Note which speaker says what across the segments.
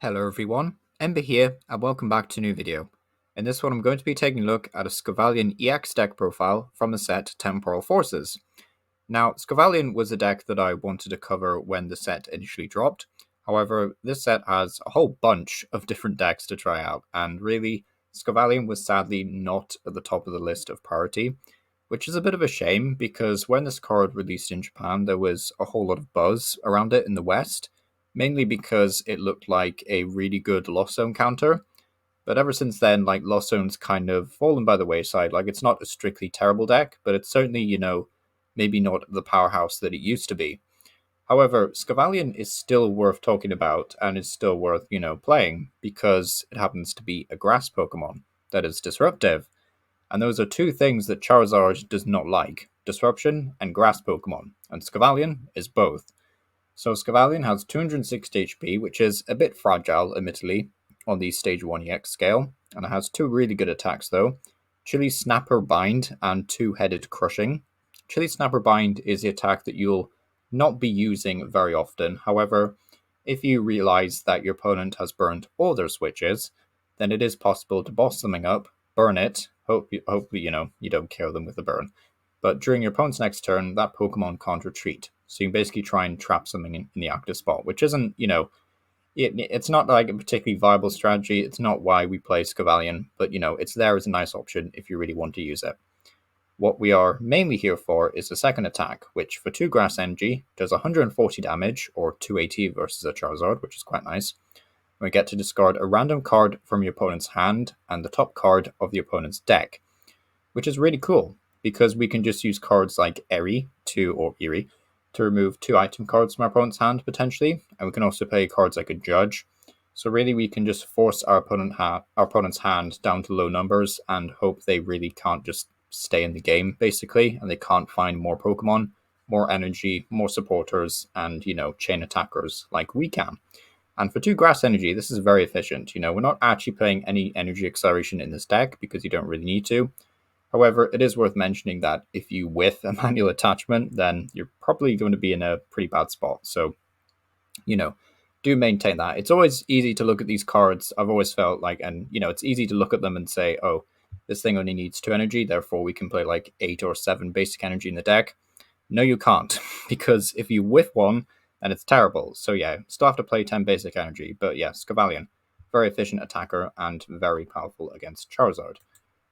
Speaker 1: Hello everyone, Ember here, and welcome back to a new video. In this one I'm going to be taking a look at a Scovillain EX deck profile from the set Temporal Forces. Now, Scovillain was a deck that I wanted to cover when the set initially dropped. However, this set has a whole bunch of different decks to try out, and really, Scovillain was sadly not at the top of the list of priority, which is a bit of a shame because when this card released in Japan, there was a whole lot of buzz around it in the West, mainly because it looked like a really good Lost Zone counter. But ever since then, Lost Zone's kind of fallen by the wayside. It's not a strictly terrible deck, but it's certainly, maybe not the powerhouse that it used to be. However, Scovillain is still worth talking about and is still worth, playing because it happens to be a grass Pokemon that is disruptive. And those are two things that Charizard does not like, disruption and grass Pokemon, and Scovillain is both. So Scovillain has 260 HP, which is a bit fragile, admittedly, on the Stage 1 EX scale, and it has two really good attacks though, Chili Snapper Bind and Two-Headed Crushing. Chili Snapper Bind is the attack that you'll not be using very often. However, if you realize that your opponent has burned all their switches, then it is possible to boss something up, burn it, hopefully, you don't kill them with a burn. But during your opponent's next turn, that Pokemon can't retreat. So you can basically try and trap something in the active spot, which isn't, it's not like a particularly viable strategy. It's not why we play Scovillain, but, it's there as a nice option if you really want to use it. What we are mainly here for is the second attack, which for 2 Grass Energy does 140 damage, or 280 versus a Charizard, which is quite nice. We get to discard a random card from your opponent's hand and the top card of the opponent's deck, which is really cool because we can just use cards like Eri to remove 2 item cards from our opponent's hand potentially, and we can also play cards like a Judge. So really we can just force our opponent's hand down to low numbers and hope they really can't just stay in the game basically, and they can't find more Pokemon, more energy, more supporters, and chain attackers like we can. And for 2 Grass Energy, this is very efficient. We're not actually playing any energy acceleration in this deck because you don't really need to. However, it is worth mentioning that if you whiff a manual attachment, then you're probably going to be in a pretty bad spot. So, do maintain that. It's always easy to look at these cards. I've always felt like, and it's easy to look at them and say, oh, this thing only needs 2 energy, therefore we can play like 8 or 7 basic energy in the deck. No, you can't, because if you whiff one, then it's terrible. So yeah, still have to play 10 basic energy. But yeah, Scovillain, very efficient attacker and very powerful against Charizard.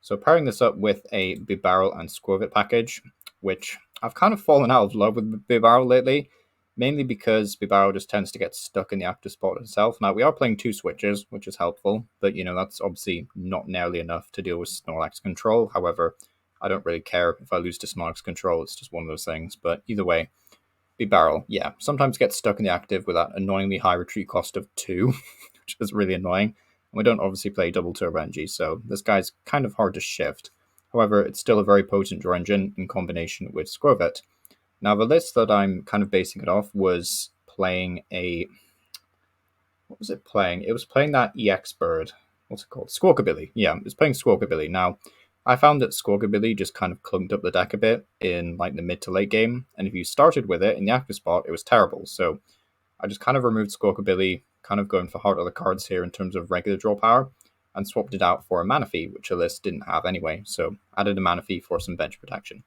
Speaker 1: So pairing this up with a Bibarel and Skwovet package, which I've kind of fallen out of love with Bibarel lately, mainly because Bibarel just tends to get stuck in the active spot itself. Now, we are playing 2 switches, which is helpful, but, that's obviously not nearly enough to deal with Snorlax control. However, I don't really care if I lose to Snorlax control. It's just one of those things. But either way, Bibarel, yeah, sometimes gets stuck in the active with that annoyingly high retreat cost of 2, which is really annoying. And we don't obviously play double turbo energy, so this guy's kind of hard to shift. However, it's still a very potent draw engine in combination with Skwovet. Now, the list that I'm kind of basing it off was playing a... What was it playing? It was playing that EX bird. What's it called? Squawkabilly. Yeah, it was playing Squawkabilly. Now, I found that Squawkabilly just kind of clunked up the deck a bit in the mid to late game, and if you started with it in the active spot, it was terrible. So I just kind of removed Squawkabilly, kind of going for hard other cards here in terms of regular draw power, and swapped it out for a Manaphy, which the list didn't have anyway, so added a Manaphy for some bench protection.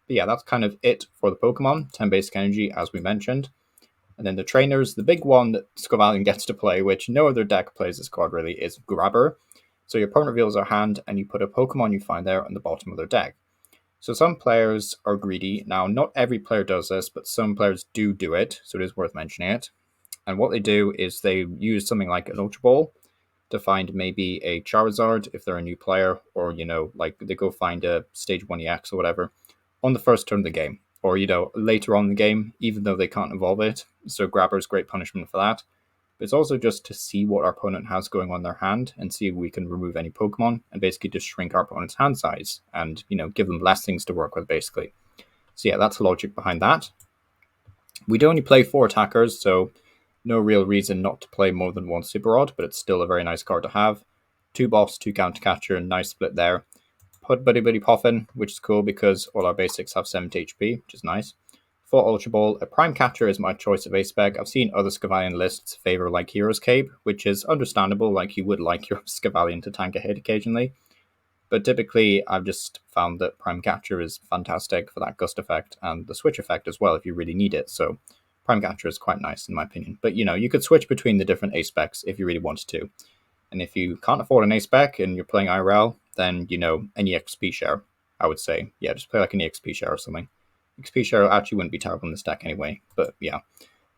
Speaker 1: But yeah, that's kind of it for the Pokemon, 10 basic energy as we mentioned. And then the trainers, the big one that Scovillain gets to play, which no other deck plays this card really, is Grabber. So your opponent reveals their hand, and you put a Pokemon you find there on the bottom of their deck. So some players are greedy. Now, not every player does this, but some players do it, so it is worth mentioning it. And what they do is they use something like an Ultra Ball to find maybe a Charizard if they're a new player, or, they go find a Stage 1 EX or whatever on the first turn of the game, or, later on in the game, even though they can't evolve it. So Grabber is great punishment for that. But it's also just to see what our opponent has going on their hand and see if we can remove any Pokemon and basically just shrink our opponent's hand size and, give them less things to work with, basically. So yeah, that's the logic behind that. We do only play 4 attackers, so no real reason not to play more than 1 Super Rod, but it's still a very nice card to have. 2 Boss, 2 Counter Catcher, nice split there. Put Buddy-Buddy Poffin, which is cool because all our basics have 70 HP, which is nice. for Ultra Ball, a Prime Catcher is my choice of ace spec. I've seen other Scovillain lists favor like Hero's Cape, which is understandable, like you would like your Scovillain to tank a hit occasionally. But typically, I've just found that Prime Catcher is fantastic for that gust effect and the switch effect as well if you really need it. So Prime Catcher is quite nice in my opinion. But you could switch between the different ace specs if you really wanted to. And if you can't afford an ace spec and you're playing IRL, then an EXP share, I would say. Yeah, just play like an EXP share or something. XP share actually wouldn't be terrible in this deck anyway, but yeah.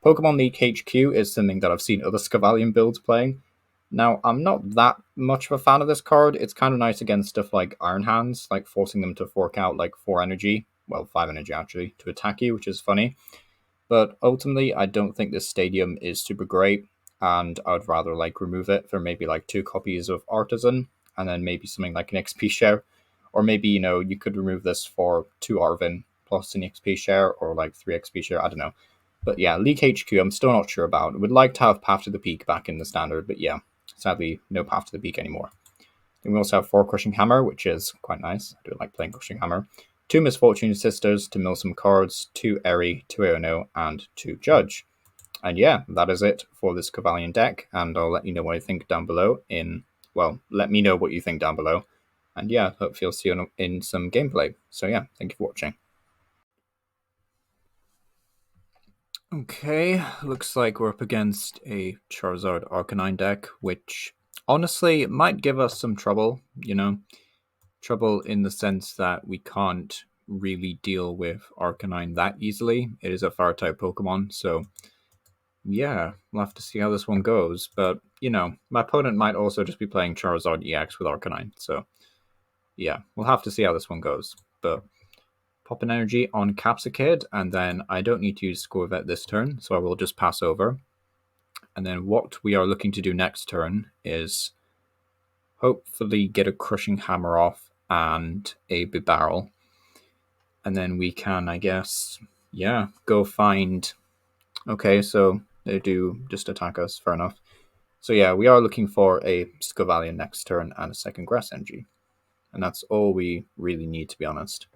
Speaker 1: Pokemon League HQ is something that I've seen other Scovillain builds playing. Now, I'm not that much of a fan of this card. It's kind of nice against stuff like Iron Hands, like forcing them to fork out like 4 energy, well, 5 energy actually, to attack you, which is funny. But ultimately, I don't think this stadium is super great, and I would rather like remove it for maybe like 2 copies of Artisan, and then maybe something like an XP share. Or maybe, you could remove this for 2 Arvin plus an XP share, or like 3 XP share, I don't know. But yeah, League HQ, I'm still not sure about. Would like to have Path to the Peak back in the standard, but yeah, sadly, no Path to the Peak anymore. Then we also have 4 Crushing Hammer, which is quite nice. I do like playing Crushing Hammer. 2 Misfortune Sisters to mill some cards, 2 Eri, 2 Iono, and 2 Judge. And yeah, that is it for this Scovillain deck, and I'll let you know what I think down below let me know what you think down below. And yeah, hopefully you'll see you in some gameplay. So yeah, thank you for watching. Okay, looks like we're up against a Charizard Arcanine deck, which honestly might give us some trouble, Trouble in the sense that we can't really deal with Arcanine that easily. It is a fire-type Pokemon, so yeah, we'll have to see how this one goes. But, my opponent might also just be playing Charizard EX with Arcanine, so yeah, we'll have to see how this one goes. But pop an energy on Capsakid, and then I don't need to use Skwovet this turn, so I will just pass over. And then what we are looking to do next turn is hopefully get a Crushing Hammer off and a Bibarel. And then we can, I guess, go find... Okay, so they do just attack us, fair enough. So yeah, we are looking for a Scovillain next turn and a second Grass Energy. And that's all we really need, to be honest.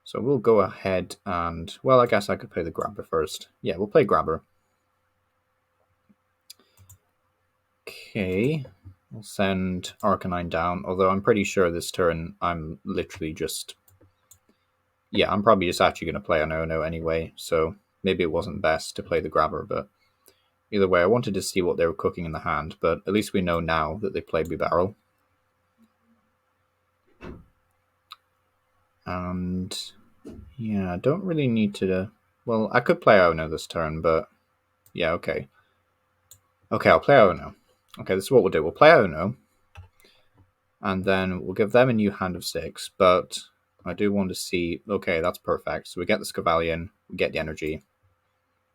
Speaker 1: So we'll go ahead and... Well, I guess I could play the Grabber first. Yeah, we'll play Grabber. Okay, we'll send Arcanine down, although I'm pretty sure this turn I'm literally just... Yeah, I'm probably just actually going to play an Iono anyway, so maybe it wasn't best to play the Grabber, but either way, I wanted to see what they were cooking in the hand, but at least we know now that they play Bibarel. And yeah, I don't really need to... Well, I could play Iono this turn, but yeah, okay. Okay, I'll play Iono. Okay, this is what we'll do. We'll play Iono, and then we'll give them a new hand of 6, but I do want to see... Okay, that's perfect. So we get the Scovillain, we get the energy.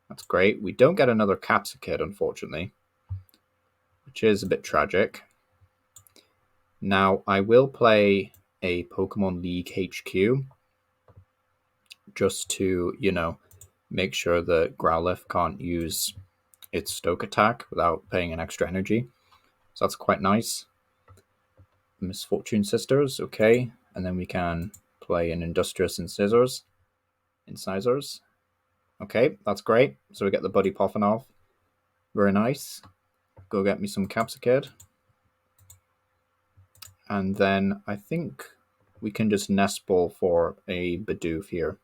Speaker 1: That's great. We don't get another Capsakid, unfortunately, which is a bit tragic. Now, I will play a Pokemon League HQ just to, make sure that Growlithe can't use its Stoke attack without paying an extra energy. So that's quite nice. Misfortune Sisters, okay. And then we can play an Industrious Incisors. Okay, that's great. So we get the Buddy Poffin off. Very nice. Go get me some Capsakid. And then I think we can just Nest Ball for a Bidoof here.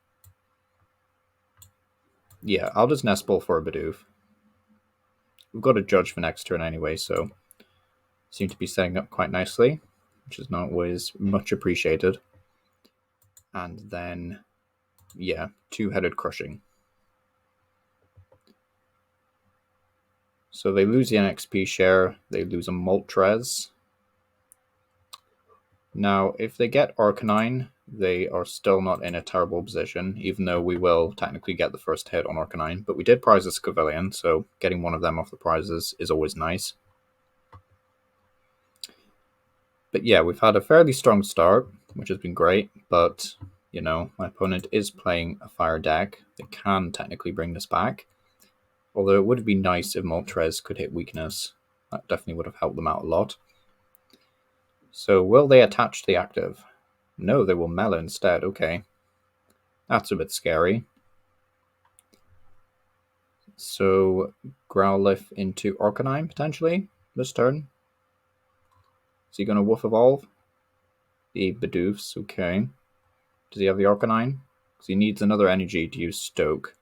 Speaker 1: Yeah, I'll just Nest Ball for a Bidoof. We've got a Judge for next turn anyway, so seem to be setting up quite nicely, which is not always much appreciated. And then, yeah, 2-headed Crushing. So they lose the NXP share, they lose a Moltres. Now, if they get Arcanine, they are still not in a terrible position, even though we will technically get the first hit on Arcanine. But we did prize a Scovillain, so getting one of them off the prizes is always nice. But yeah, we've had a fairly strong start, which has been great, but, my opponent is playing a fire deck. They can technically bring this back. Although it would be nice if Moltres could hit weakness. That definitely would have helped them out a lot. So will they attach to the active? No, they will mellow instead. Okay. That's a bit scary. So Growlithe into Arcanine potentially this turn. Is he going to Woof Evolve? The Bidoofs, okay. Does he have the Arcanine? Because he needs another energy to use Stoke.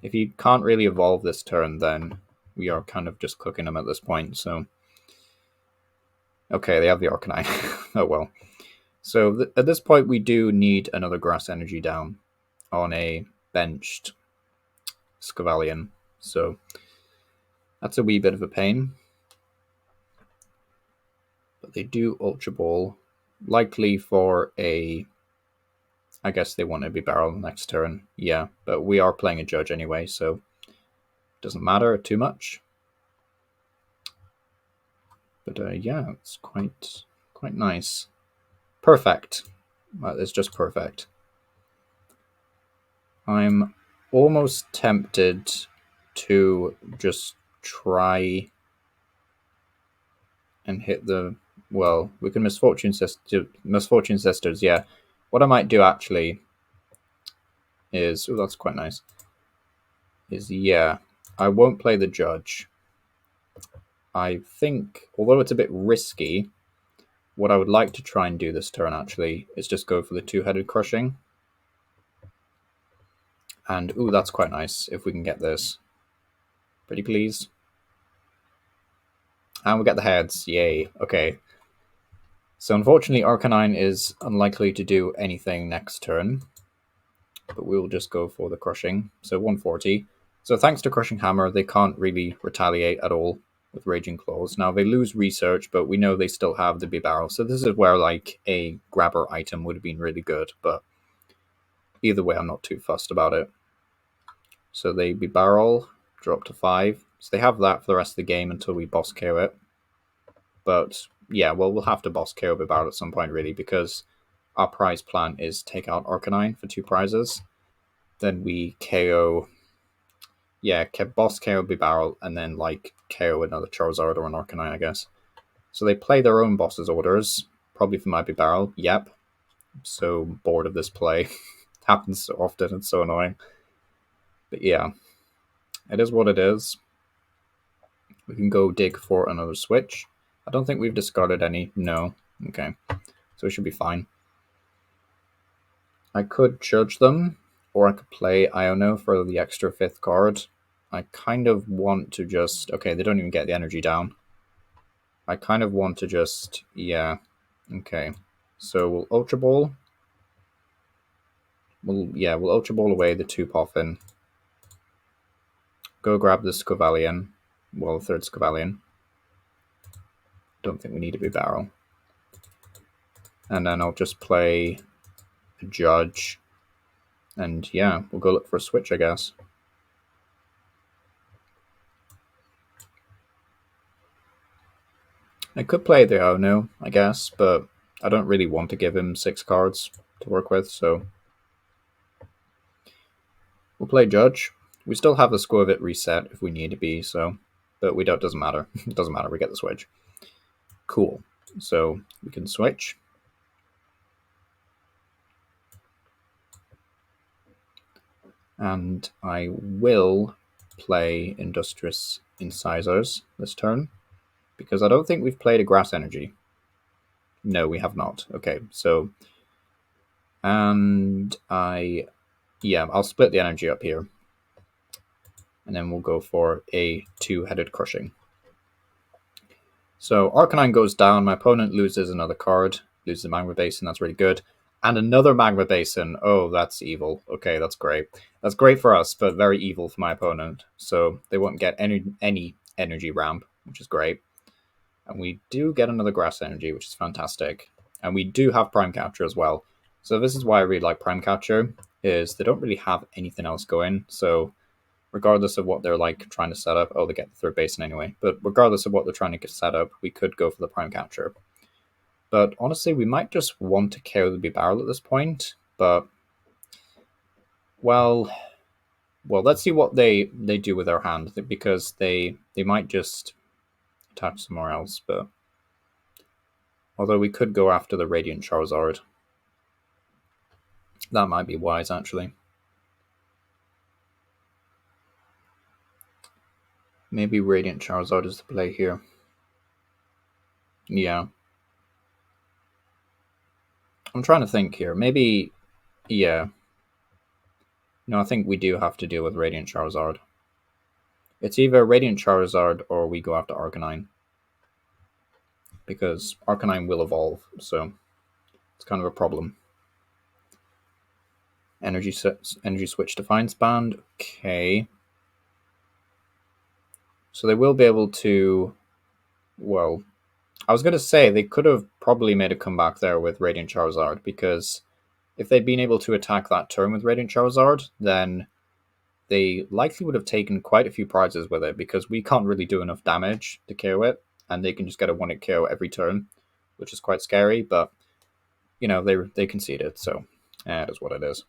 Speaker 1: If he can't really evolve this turn, then we are kind of just cooking him at this point, so... Okay, they have the Arcanine. Oh well. So at this point, we do need another Grass Energy down on a benched Scovillain. So that's a wee bit of a pain. But they do Ultra Ball, likely for a... I guess they want to Bibarel next turn. Yeah, but we are playing a Judge anyway, so it doesn't matter too much. But yeah, it's quite nice. Perfect. It's just perfect. I'm almost tempted to just try and hit the... Well, we can Misfortune Sisters, yeah. What I might do actually is... Oh, that's quite nice. Yeah, I won't play the Judge. I think, although it's a bit risky, what I would like to try and do this turn, actually, is just go for the two-headed Crushing. And, ooh, that's quite nice, if we can get this. Pretty please. And we get the heads, yay, okay. So unfortunately, Arcanine is unlikely to do anything next turn. But we'll just go for the Crushing, so 140. So thanks to Crushing Hammer, they can't really retaliate at all with Raging Claws. Now, they lose Research, but we know they still have the Bibarel, so this is where, like, a Grabber item would have been really good, but either way, I'm not too fussed about it. So they Bibarel, drop to 5. So they have that for the rest of the game until we boss KO it. But, yeah, well, we'll have to boss KO Bibarel at some point, really, because our prize plan is take out Arcanine for 2 prizes. Then we KO... Yeah, boss KO Bibarel, and then, like, KO another Charizard or an Arcanine, I guess. So they play their own boss's orders, probably for my Bibarel. Yep. I'm so bored of this play. It happens so often, it's so annoying. But yeah, it is what it is. We can go dig for another Switch. I don't think we've discarded any. No. Okay. So we should be fine. I could Judge them, or I could play Iono for the extra 5th card. I kind of want to just... Okay, they don't even get the energy down. I kind of want to just... Yeah. Okay. So we'll Ultra Ball. We'll Ultra Ball away the 2 Poffin. Go grab the Scovillain. Well, the 3rd Scovillain. Don't think we need a Bibarel. And then I'll just play a Judge. And yeah, we'll go look for a Switch, I guess. I could play the Iono, I guess, but I don't really want to give him 6 cards to work with, so... We'll play Judge. We still have the Skwovet reset if we need to be, so... But we don't, doesn't matter. It doesn't matter, we get the Switch. Cool. So, we can switch. And I will play Industrious Incisors this turn, because I don't think we've played a Grass Energy. No, we have not. Okay, so... And yeah, I'll split the energy up here. And then we'll go for a 2-headed Crushing. So Arcanine goes down, my opponent loses another card, loses a Magma Basin, that's really good. And another Magma Basin, oh, that's evil. Okay, that's great. That's great for us, but very evil for my opponent. So they won't get any energy ramp, which is great. And we do get another Grass Energy, which is fantastic. And we do have Prime Catcher as well. So this is why I really like Prime Catcher, is they don't really have anything else going. So regardless of what they're like trying to set up, oh, they get the 3rd basin anyway. But regardless of what they're trying to get set up, we could go for the Prime Catcher. But honestly, we might just want to KO the Bibarel at this point. But, well, let's see what they do with their hand, because they might just attach somewhere else. But although we could go after the Radiant Charizard. That might be wise, actually. Maybe Radiant Charizard is the play here. Yeah. I'm trying to think here. Maybe, yeah. No, I think we do have to deal with Radiant Charizard. It's either Radiant Charizard or we go after Arcanine. Because Arcanine will evolve, so it's kind of a problem. Energy Switch Defiance Band. Okay. So they will be able to... Well, I was going to say they could have probably made a comeback there with Radiant Charizard, because if they'd been able to attack that turn with Radiant Charizard, then they likely would have taken quite a few prizes with it, because we can't really do enough damage to KO it, and they can just get a 1-hit KO every turn, which is quite scary, but, you know, they conceded, so it is what it is.